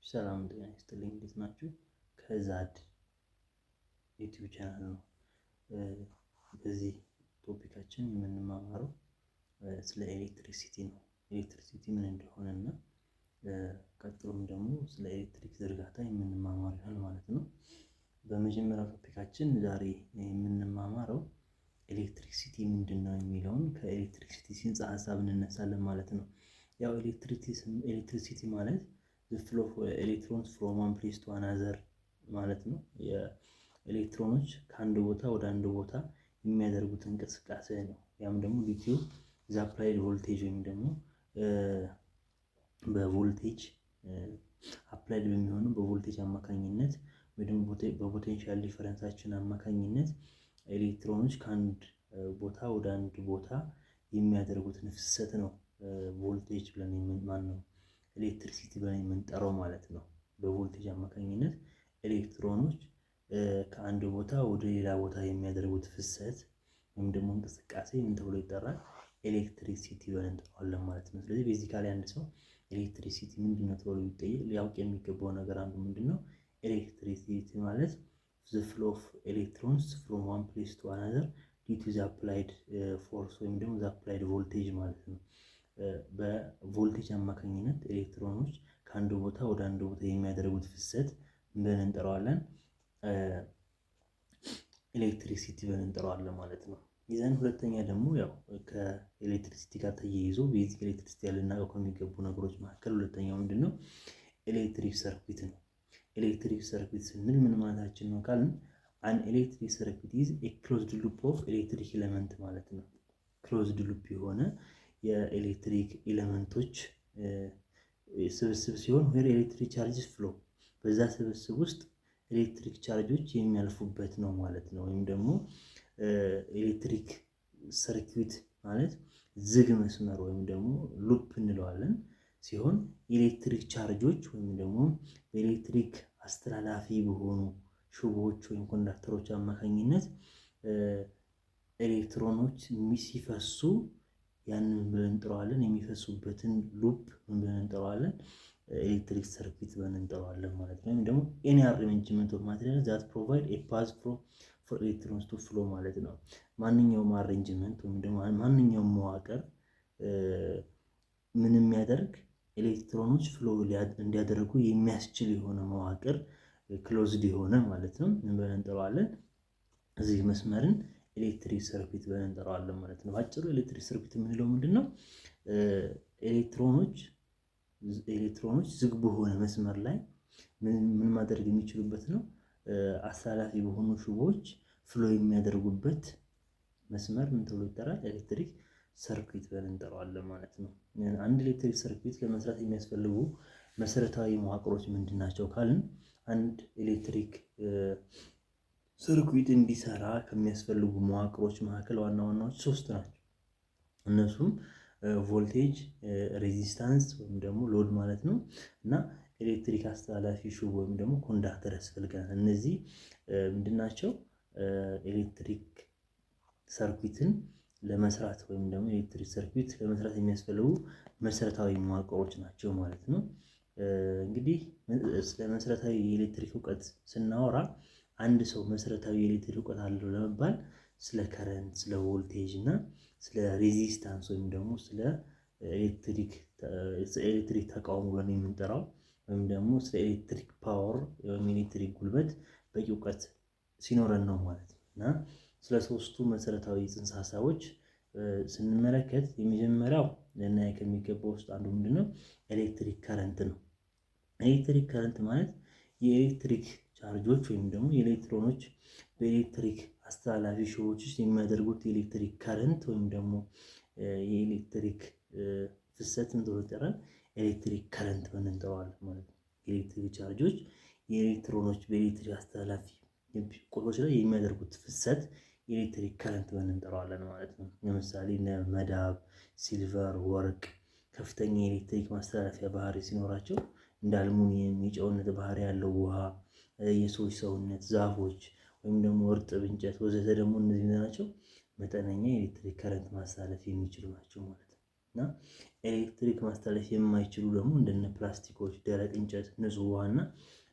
ሰላም ጤና ይስጥልኝ። እንዴት ናችሁ? ከዛድ ዩቲዩብ ቻናል ነው። በዚህ ቶፒካችን የምንማማረው ስለ ኤሌክትሪሲቲ ነው። ኤሌክትሪሲቲ ምን እንደሆነ እና ቀጥሎም ደግሞ ስለ ኤሌክትሪክ ዝርጋታ የምንማማር ይሆናል ማለት ነው። በመጀመሪያው ቶፒካችን ዛሬ የምንማማረው ኤሌክትሪሲቲ ምንድን ነው የሚለውን ከኤሌክትሪሲቲ ጽንሰ ሀሳብ እንነሳለን ማለት ነው። ያው ኤሌክትሪሲቲ ማለት the flow of electrons from one place to another ማለት ነው። የኤሌክትሮኖች ከአንድ ቦታ ወደ አንድ ቦታ የሚያደርጉት እንቅስቃሴ ነው። ያም ደግሞ ዲዩ ዘ አፕላይድ ቮልቴጅ ወይም ደግሞ በቮልቴጅ አፕላይድ በሚሆነው በቮልቴጅ አማካኝነት ወይ ደግሞ በፖቴንሻል ዲፈረንሳችን አማካኝነት ኤሌክትሮኖች ከአንድ ቦታ ወደ አንድ ቦታ የሚያደርጉትን ፍሰት ነው ቮልቴጅ ብለን ማነው ኤሌክትሪሲቲ ብለን የምንጠራው ማለት ነው። በቮልቴጅ አማካኝነት ኤሌክትሮኖች ከአንድ ቦታ ወደ ሌላ ቦታ የሚያደርጉት ፍሰት ወይም ደግሞ እንቅስቃሴ ምን ተብሎ ይጠራል? ኤሌክትሪሲቲ ብለን እንጠራዋለን ማለት ነው። ስለዚህ ቤዚካሊ አንድ ሰው ኤሌክትሪሲቲ ምንድነው ተብሎ ቢጠየቅ ሊያውቅ የሚገባው ነገር አንዱ ምንድነው? ኤሌክትሪሲቲ ማለት the flow of electrons from one place to another due to the applied force ወይም ደግሞ the applied voltage ማለት ነው። በቮልቴጅ አማካኝነት ኤሌክትሮኖች ከአንድ ቦታ ወደ አንድ ቦታ የሚያደርጉት ፍሰት ምን እንጠራዋለን? ኤሌክትሪሲቲ ብለን እንጠራዋለን ማለት ነው። ይዘን ሁለተኛ ደግሞ ያው ከኤሌክትሪሲቲ ጋር ተያይዞ ቤዚክ ኤሌክትሪሲቲ ልናውቀው ከሚገቡ ነገሮች መካከል ሁለተኛው ምንድነው? ኤሌክትሪክ ሰርኪት ነው። ኤሌክትሪክ ሰርኪት ስንል ምን ማለታችን ነው ካልን አን ኤሌክትሪክ ሰርኪት ኢዝ ኤ ክሎዝድ ሉፕ ኦፍ ኤሌክትሪክ ኤሌመንት ማለት ነው። ክሎዝድ ሉፕ የሆነ የኤሌክትሪክ ኤሌመንቶች ስብስብ ሲሆን where electric charges flow በዛ ስብስብ ውስጥ ኤሌክትሪክ ቻርጆች የሚያልፉበት ነው ማለት ነው። ወይም ደግሞ ኤሌክትሪክ ሰርኪዩት ማለት ዝግ መስመር ወይም ደግሞ ሉፕ እንለዋለን ሲሆን ኤሌክትሪክ ቻርጆች ወይም ደግሞ በኤሌክትሪክ አስተላላፊ በሆኑ ሽቦዎች ወይም ኮንዳክተሮች አማካኝነት ኤሌክትሮኖች ሲፈሱ ያንን ብለን እንጠራዋለን። የሚፈሱበትን ሉፕ ምን ብለን እንጠራዋለን? ኤሌክትሪክ ሰርኪት ብለን እንጠራዋለን ማለት ነው። ወይም ደግሞ any arrangement of material that provide a path for electrons to flow ማለት ነው። ማንኛውም አሬንጅመንት ወይም ደግሞ ማንኛውም መዋቅር ምን የሚያደርግ ኤሌክትሮኖች ፍሎ እንዲያደርጉ የሚያስችል የሆነ መዋቅር ክሎዝድ የሆነ ማለት ነው። ምን ብለን እንጠራዋለን? እዚህ መስመርን ኤሌክትሪክ ሰርኪት ብለን እንጠራዋለን ማለት ነው። ባጭሩ ኤሌክትሪክ ሰርኪት የምንለው ምንድነው? ኤሌክትሮኖች ዝግ በሆነ መስመር ላይ ምን ማድረግ የሚችሉበት ነው? አስተላላፊ በሆኑ ሽቦዎች ፍሎ የሚያደርጉበት መስመር ምን ተብሎ ይጠራል? ኤሌክትሪክ ሰርኪት ብለን እንጠራዋለን ማለት ነው። አንድ ኤሌክትሪክ ሰርኪት ለመስራት የሚያስፈልጉ መሰረታዊ መዋቅሮች ምንድናቸው ካልን አንድ ኤሌክትሪክ ሰርኪት እንዲሰራ ከሚያስፈልጉ መዋቅሮች መካከል ዋና ዋናዎች ሶስት ናቸው። እነሱም ቮልቴጅ፣ ሬዚስታንስ ወይም ደግሞ ሎድ ማለት ነው እና ኤሌክትሪክ አስተላላፊ ሽቦ ወይም ደግሞ ኮንዳክተር ያስፈልገናል። እነዚህ ምንድናቸው? ኤሌክትሪክ ሰርኪትን ለመስራት ወይም ደግሞ ኤሌክትሪክ ሰርኪት ለመስራት የሚያስፈልጉ መሰረታዊ መዋቅሮች ናቸው ማለት ነው። እንግዲህ ስለ መሰረታዊ የኤሌክትሪክ እውቀት ስናወራ አንድ ሰው መሰረታዊ የኤሌክትሪክ እውቀት አለው ለመባል ስለ ከረንት፣ ስለ ቮልቴጅ እና ስለ ሬዚስታንስ ወይም ደግሞ ስለ ኤሌክትሪክ ተቃውሞ ብለን የምንጠራው ወይም ደግሞ ስለ ኤሌክትሪክ ፓወር ወይም ኤሌክትሪክ ጉልበት በቂ እውቀት ሲኖረን ነው ማለት ነው። እና ስለ ሶስቱ መሰረታዊ ጽንሰ ሀሳቦች ስንመለከት የመጀመሪያው ልናይ ከሚገባው ውስጥ አንዱ ምንድነው? ኤሌክትሪክ ከረንት ነው። ኤሌክትሪክ ከረንት ማለት የኤሌክትሪክ ቻርጆች ወይም ደግሞ የኤሌክትሮኖች በኤሌክትሪክ አስተላላፊ ሽቦዎች ውስጥ የሚያደርጉት የኤሌክትሪክ ከረንት ወይም ደግሞ የኤሌክትሪክ ፍሰት ምን ተብሎ ይጠራል? ኤሌክትሪክ ከረንት ብለን እንጠራዋለን ማለት ነው። የኤሌክትሪክ ቻርጆች የኤሌክትሮኖች በኤሌክትሪክ አስተላላፊ ቁሶች ላይ የሚያደርጉት ፍሰት ኤሌክትሪክ ከረንት ብለን እንጠራዋለን ማለት ነው። ለምሳሌ መዳብ፣ ሲልቨር፣ ወርቅ ከፍተኛ የኤሌክትሪክ ማስተላለፊያ ባህሪ ሲኖራቸው እንደ አልሙኒየም የጨውነት ባህሪ ያለው ውሃ፣ የሰዎች ሰውነት፣ ዛፎች ወይም ደግሞ እርጥብ እንጨት ወዘተ ደግሞ እነዚህ ናቸው መጠነኛ የኤሌክትሪክ ከረንት ማስተላለፍ የሚችሉ ናቸው ማለት ነው። እና ኤሌክትሪክ ማስተላለፍ የማይችሉ ደግሞ እንደነ ፕላስቲኮች፣ ደረቅ እንጨት፣ ንጹህ ውሃና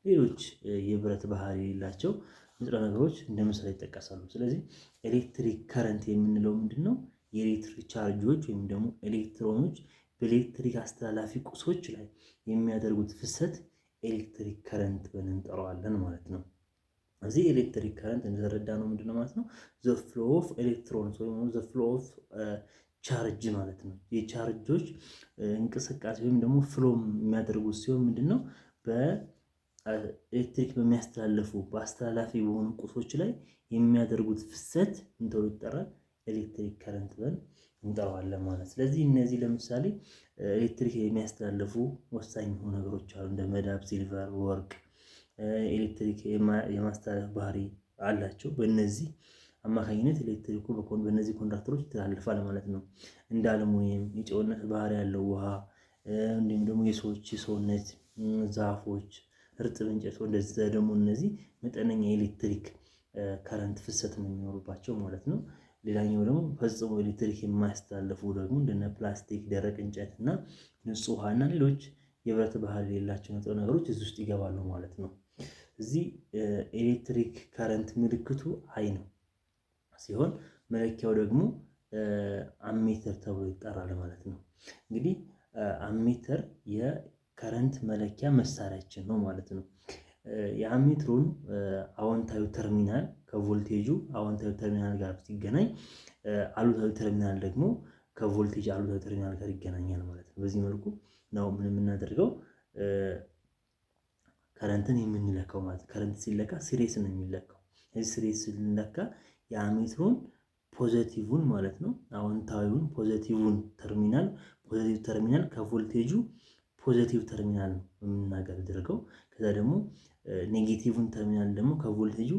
ሌሎች የብረት ባህሪ የሌላቸው ንጥረ ነገሮች እንደ ምሳሌ ይጠቀሳሉ። ስለዚህ ኤሌክትሪክ ከረንት የምንለው ምንድን ነው? የኤሌክትሪክ ቻርጆች ወይም ደግሞ ኤሌክትሮኖች በኤሌክትሪክ አስተላላፊ ቁሶች ላይ የሚያደርጉት ፍሰት ኤሌክትሪክ ከረንት ብለን እንጠራዋለን ማለት ነው። እዚህ ኤሌክትሪክ ከረንት እንደተረዳ ነው ምንድነው ማለት ነው? ዘ ፍሎ ኦፍ ኤሌክትሮንስ ወይም ዘ ፍሎ ኦፍ ቻርጅ ማለት ነው። የቻርጆች እንቅስቃሴ ወይም ደግሞ ፍሎ የሚያደርጉት ሲሆን ምንድነው በኤሌክትሪክ በሚያስተላልፉ በአስተላላፊ በሆኑ ቁሶች ላይ የሚያደርጉት ፍሰት ምን ተብሎ ይጠራል? ኤሌክትሪክ ከረንት ብለን እንጠራዋለን ማለት። ስለዚህ እነዚህ ለምሳሌ ኤሌክትሪክ የሚያስተላልፉ ወሳኝ የሆኑ ነገሮች አሉ እንደ መዳብ፣ ሲልቨር፣ ወርቅ ኤሌክትሪክ የማስተላለፍ ባህሪ አላቸው። በእነዚህ አማካኝነት ኤሌክትሪኩ በእነዚህ ኮንዳክተሮች ይተላለፋል ማለት ነው። እንደ አልሙኒየም የጨውነት ባህሪ ያለው ውሃ፣ እንዲሁም ደግሞ የሰዎች ሰውነት፣ ዛፎች፣ እርጥብ እንጨት እንደዚህ ደግሞ እነዚህ መጠነኛ ኤሌክትሪክ ከረንት ፍሰት ነው የሚኖሩባቸው ማለት ነው። ሌላኛው ደግሞ ፈጽሞ ኤሌክትሪክ የማያስተላልፉ ደግሞ እንደነ ፕላስቲክ፣ ደረቅ እንጨት እና ንጹህ ውሃ እና ሌሎች የብረት ባህሪ የሌላቸው ንጥረ ነገሮች እዚህ ውስጥ ይገባሉ ማለት ነው። እዚህ ኤሌክትሪክ ከረንት ምልክቱ አይ ነው ሲሆን መለኪያው ደግሞ አሜተር ተብሎ ይጠራል ማለት ነው። እንግዲህ አሜተር የከረንት መለኪያ መሳሪያችን ነው ማለት ነው። የአሜትሩን አዎንታዊ ተርሚናል ከቮልቴጁ አዎንታዊ ተርሚናል ጋር ሲገናኝ፣ አሉታዊ ተርሚናል ደግሞ ከቮልቴጅ አሉታዊ ተርሚናል ጋር ይገናኛል ማለት ነው። በዚህ መልኩ ነው ምን የምናደርገው ከረንትን የምንለካው ማለት። ከረንት ሲለካ ሲሪስ ነው የሚለካው። እዚህ ሲሪስ ሲለካ የአሜትሩን ፖዚቲቭን ማለት ነው አዎንታዊውን ፖዚቲቭን ተርሚናል ከቮልቴጁ ፖዚቲቭ ተርሚናል ነው የምናደርገው። ከዛ ደግሞ ኔጌቲቭን ተርሚናል ደግሞ ከቮልቴጁ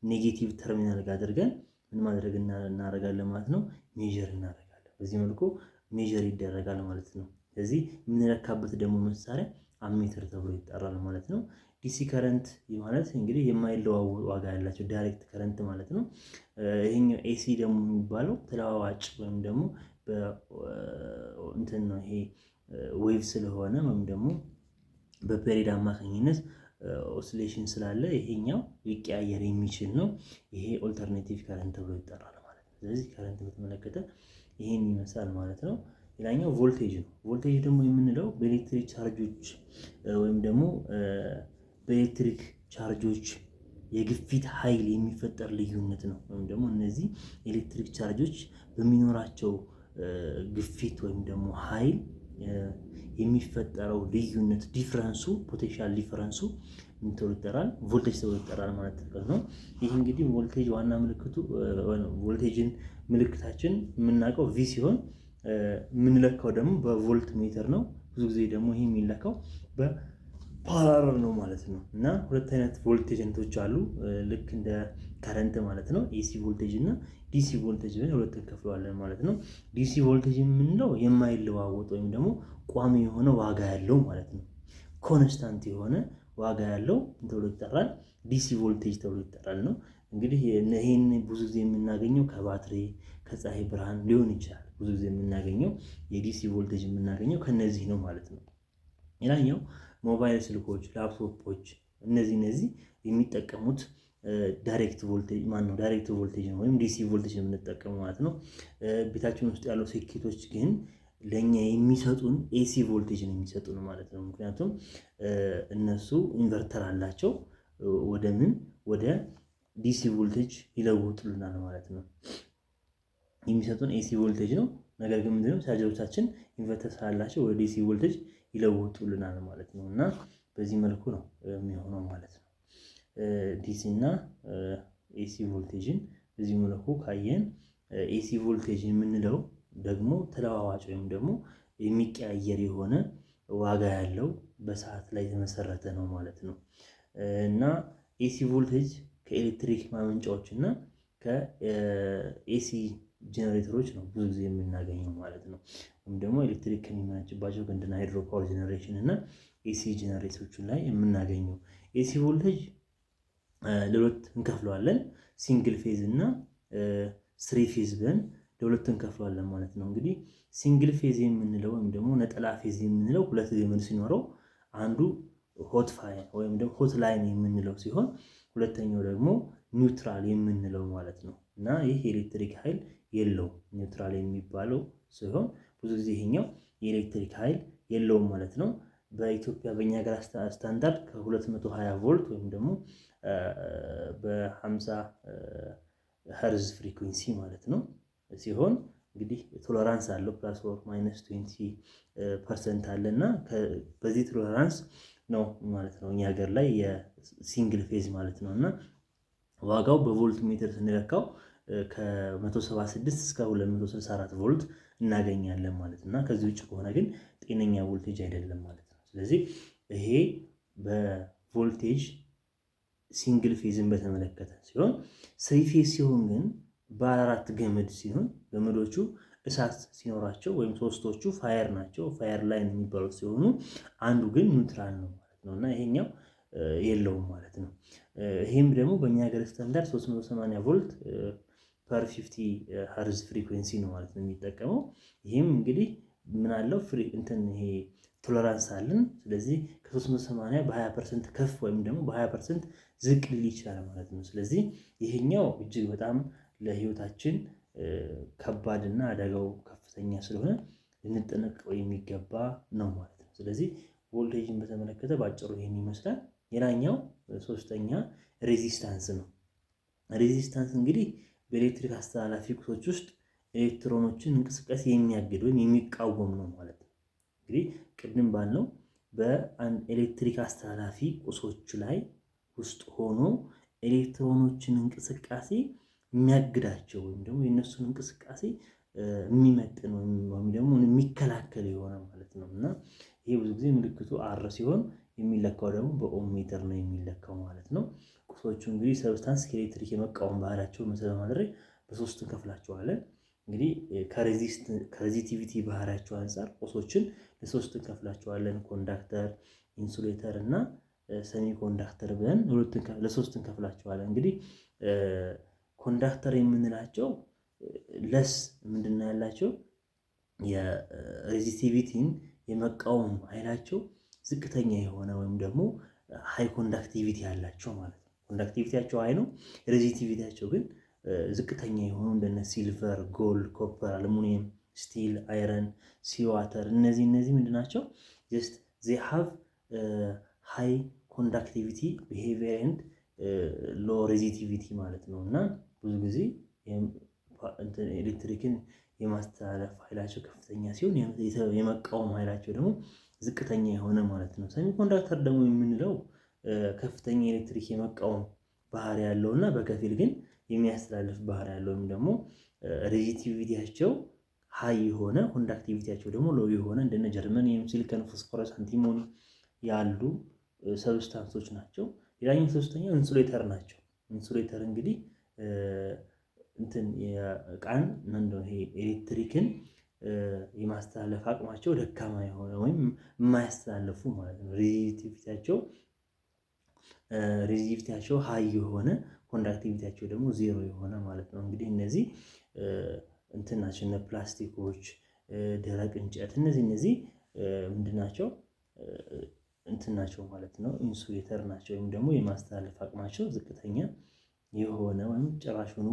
ኔጌቲቭ ተርሚናል ጋር አድርገን ምን ማድረግ እናደርጋለን ማለት ነው ሜዠር እናደርጋለን። በዚህ መልኩ ሜዠር ይደረጋል ማለት ነው። ስለዚህ የምንለካበት ደግሞ መሳሪያ አሜትር ተብሎ ይጠራል ማለት ነው። ዲሲ ከረንት ማለት እንግዲህ የማይለዋወጥ ዋጋ ያላቸው ዳይሬክት ከረንት ማለት ነው። ይሄኛው ኤሲ ደግሞ የሚባለው ተለዋዋጭ ወይም ደግሞ እንትን ነው። ይሄ ዌቭ ስለሆነ ወይም ደግሞ በፔሪድ አማካኝነት ኦሲሌሽን ስላለ ይሄኛው ሊቀያየር የሚችል ነው። ይሄ ኦልተርኔቲቭ ከረንት ተብሎ ይጠራል ማለት ነው። ስለዚህ ከረንት በተመለከተ ይሄን ይመስላል ማለት ነው። ሌላኛው ቮልቴጅ ነው። ቮልቴጅ ደግሞ የምንለው በኤሌክትሪክ ቻርጆች ወይም ደግሞ በኤሌክትሪክ ቻርጆች የግፊት ኃይል የሚፈጠር ልዩነት ነው። ወይም ደግሞ እነዚህ ኤሌክትሪክ ቻርጆች በሚኖራቸው ግፊት ወይም ደግሞ ኃይል የሚፈጠረው ልዩነት ዲፍረንሱ ፖቴንሻል ዲፍረንሱ ምን ተብሎ ይጠራል? ቮልቴጅ ተብሎ ይጠራል ማለት ነው። ይህ እንግዲህ ቮልቴጅ ዋና ምልክቱ ቮልቴጅን ምልክታችን የምናውቀው ቪ ሲሆን የምንለካው ደግሞ በቮልት ሜትር ነው። ብዙ ጊዜ ደግሞ ይህ የሚለካው በፓራለል ነው ማለት ነው። እና ሁለት አይነት ቮልቴጅ አይነቶች አሉ ልክ እንደ ከረንት ማለት ነው። ኤሲ ቮልቴጅ እና ዲሲ ቮልቴጅ ብለን ሁለት እንከፍለዋለን ማለት ነው። ዲሲ ቮልቴጅ የምንለው የማይለዋወጥ ወይም ደግሞ ቋሚ የሆነ ዋጋ ያለው ማለት ነው። ኮንስታንት የሆነ ዋጋ ያለው ተብሎ ይጠራል፣ ዲሲ ቮልቴጅ ተብሎ ይጠራል ነው። እንግዲህ ይህን ብዙ ጊዜ የምናገኘው ከባትሪ ከፀሐይ ብርሃን ሊሆን ይችላል። ብዙ ጊዜ የምናገኘው የዲሲ ቮልቴጅ የምናገኘው ከነዚህ ነው ማለት ነው። ሌላኛው ሞባይል ስልኮች፣ ላፕቶፖች እነዚህ የሚጠቀሙት ዳይሬክት ቮልቴጅ ዳይሬክት ቮልቴጅ ነው ወይም ዲሲ ቮልቴጅ ነው የምንጠቀመው ማለት ነው። ቤታችን ውስጥ ያለው ሶኬቶች ግን ለኛ የሚሰጡን ኤሲ ቮልቴጅ ነው የሚሰጡን ማለት ነው። ምክንያቱም እነሱ ኢንቨርተር አላቸው ወደ ዲሲ ቮልቴጅ ይለውጡልናል ማለት ነው። የሚሰጡን ኤሲ ቮልቴጅ ነው። ነገር ግን ምንድነው ቻርጀሮቻችን ኢንቨርተር ስላላቸው ወደ ዲሲ ቮልቴጅ ይለውጡልናል ማለት ነው። እና በዚህ መልኩ ነው የሚሆነው ማለት ነው። ዲሲ እና ኤሲ ቮልቴጅን በዚህ መልኩ ካየን ኤሲ ቮልቴጅ የምንለው ደግሞ ተለዋዋጭ ወይም ደግሞ የሚቀያየር የሆነ ዋጋ ያለው በሰዓት ላይ የተመሰረተ ነው ማለት ነው። እና ኤሲ ቮልቴጅ ከኤሌክትሪክ ማመንጫዎች እና ከኤሲ ጄኔሬተሮች ነው ብዙ ጊዜ የምናገኘው ማለት ነው። ወይም ደግሞ ኤሌክትሪክ ከሚመነጭባቸው እንደ ሃይድሮ ፓወር ጄኔሬሽን እና ኤሲ ጄኔሬተሮች ላይ የምናገኘው ኤሲ ቮልቴጅ ለሁለት እንከፍለዋለን። ሲንግል ፌዝ እና ስሪ ፌዝ ብለን ለሁለት እንከፍለዋለን ማለት ነው። እንግዲህ ሲንግል ፌዝ የምንለው ወይም ደግሞ ነጠላ ፌዝ የምንለው ሁለት ገመድ ሲኖረው አንዱ ሆት ፋየር ወይም ደግሞ ሆት ላይን የምንለው ሲሆን ሁለተኛው ደግሞ ኒውትራል የምንለው ማለት ነው። እና ይህ የኤሌክትሪክ ኃይል የለውም ኒውትራል የሚባለው ሲሆን ብዙ ጊዜ ይሄኛው የኤሌክትሪክ ኃይል የለውም ማለት ነው። በኢትዮጵያ በእኛ ሀገር ስታንዳርድ ከ220 ቮልት ወይም ደግሞ በ50 ሄርዝ ፍሪኩዌንሲ ማለት ነው ሲሆን እንግዲህ ቶለራንስ አለው ፕላስ ኦር ማይነስ 20% አለ እና በዚህ ቶለራንስ ነው ማለት ነው እኛ ሀገር ላይ የሲንግል ፌዝ ማለት ነው። እና ዋጋው በቮልት ሜትር ስንለካው ከ176 እስከ 264 ቮልት እናገኛለን ማለት እና ከዚህ ውጭ ከሆነ ግን ጤነኛ ቮልቴጅ አይደለም ማለት ነው። ስለዚህ ይሄ በቮልቴጅ ሲንግል ፌዝን በተመለከተ ሲሆን ስሪ ፌዝ ሲሆን ግን ባለ 4 ገመድ ሲሆን ገመዶቹ እሳት ሲኖራቸው ወይም ሶስቶቹ ፋየር ናቸው ፋየር ላይን የሚባሉት ሲሆኑ አንዱ ግን ኒውትራል ነው ማለት ነው እና ይሄኛው የለውም ማለት ነው። ይሄም ደግሞ በእኛ ሀገር ስታንዳርድ 380 ቮልት ፐር 50 ሄርዝ ፍሪኩዌንሲ ነው ማለት ነው የሚጠቀመው። ይሄም እንግዲህ ምን አለው ይሄ ቶለራንስ አለን። ስለዚህ ከ380 በ20% ከፍ ወይም ደግሞ በ20% ዝቅ ሊል ይችላል ማለት ነው። ስለዚህ ይሄኛው እጅግ በጣም ለህይወታችን ከባድ እና አደጋው ከፍተኛ ስለሆነ ልንጠነቀቀው የሚገባ ነው ማለት ነው። ስለዚህ ቮልቴጅን በተመለከተ ባጭሩ ይሄን ይመስላል። ሌላኛው ሶስተኛ ሬዚስታንስ ነው። ሬዚስታንስ እንግዲህ በኤሌክትሪክ አስተላላፊ ቁሶች ውስጥ ኤሌክትሮኖችን እንቅስቃሴ የሚያግድ ወይም የሚቃወም ነው ማለት ነው። እንግዲህ ቅድም ባልነው በአንድ ኤሌክትሪክ አስተላላፊ ቁሶች ላይ ውስጥ ሆኖ ኤሌክትሮኖችን እንቅስቃሴ የሚያግዳቸው ወይም ደግሞ የእነሱን እንቅስቃሴ የሚመጥን ወይም ደግሞ የሚከላከል የሆነ ማለት ነው። እና ይሄ ብዙ ጊዜ ምልክቱ አር ሲሆን የሚለካው ደግሞ በኦhm ሜትር ነው የሚለካው ማለት ነው። ቁሶቹ እንግዲህ ሰብስታንስ ከኤሌክትሪክ የመቃወም ባህሪያቸውን መሰረት በማድረግ በሶስት እንከፍላቸዋለን። እንግዲህ ከሬዚስቲቪቲ ባህሪያቸው አንፃር ቁሶችን ለሶስት እንከፍላቸዋለን። ኮንዳክተር፣ ኢንሱሌተር እና ሰሚ ኮንዳክተር ብለን ለሶስት እንከፍላቸዋለን። እንግዲህ ኮንዳክተር የምንላቸው ለስ ምንድነው ያላቸው የሬዚስቲቪቲን የመቃወም ኃይላቸው ዝቅተኛ የሆነ ወይም ደግሞ ሃይ ኮንዳክቲቪቲ ያላቸው ማለት ነው። ኮንዳክቲቪቲያቸው ሃይ ነው፣ ሬዚስቲቪቲያቸው ግን ዝቅተኛ የሆኑ እንደነ ሲልቨር፣ ጎልድ፣ ኮፐር፣ አሉሚኒየም፣ ስቲል፣ አይረን፣ ሲዋተር እነዚህ ምንድናቸው? ጀስት ዜ ሃቭ ሃይ ኮንዳክቲቪቲ ቢሄቪየር ኤንድ ሎ ሬዚስቲቪቲ ማለት ነው። እና ብዙ ጊዜ ኤሌክትሪክን የማስተላለፍ ኃይላቸው ከፍተኛ ሲሆን የመቃወም ኃይላቸው ደግሞ ዝቅተኛ የሆነ ማለት ነው። ሰሚ ኮንዳክተር ደግሞ የምንለው ከፍተኛ ኤሌክትሪክ የመቃወም ባህሪ ያለው እና በከፊል ግን የሚያስተላልፍ ባህሪ ያለው ወይም ደግሞ ሬዚስቲቪቲያቸው ሃይ የሆነ ኮንዳክቲቪቲያቸው ደግሞ ሎው የሆነ እንደነ ጀርመኒየም፣ ሲሊከን፣ ፎስፎረስ፣ አንቲሞኒ ያሉ ሰብስታንሶች ናቸው። ሌላኛው ሶስተኛው ኢንሱሌተር ናቸው። ኢንሱሌተር እንግዲህ የቃን ምንድነው ይሄ ኤሌክትሪክን የማስተላለፍ አቅማቸው ደካማ የሆነ ወይም የማያስተላልፉ ማለት ነው። ሬዚስቲቪቲያቸው ሃይ የሆነ ኮንዳክቲቪቲያቸው ደግሞ ዜሮ የሆነ ማለት ነው። እንግዲህ እነዚህ ናቸው እነ ፕላስቲኮች፣ ደረቅ እንጨት እነዚህ ምንድናቸው ናቸው ማለት ነው። ኢንሱሌተር ናቸው ወይም ደግሞ የማስተላለፍ አቅማቸው ዝቅተኛ የሆነ ወይም ጭራሹኑ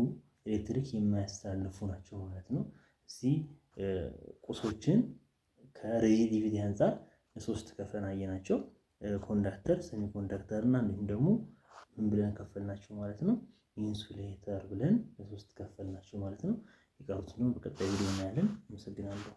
ኤሌክትሪክ የማያስተላልፉ ናቸው ማለት ነው። እዚህ ቁሶችን ከሬዚስቲቪቲ አንፃር ለሶስት ከፍለን አየናቸው። ኮንዳክተር፣ ሰሚ ኮንዳክተር እና እንዲሁም ደግሞ ምን ብለን ከፈልናቸው ማለት ነው? ኢንሱሌተር ብለን ለሶስት ከፈልናቸው ማለት ነው። የቀሩትን በቀጣይ ቪዲዮ እናያለን። አመሰግናለሁ።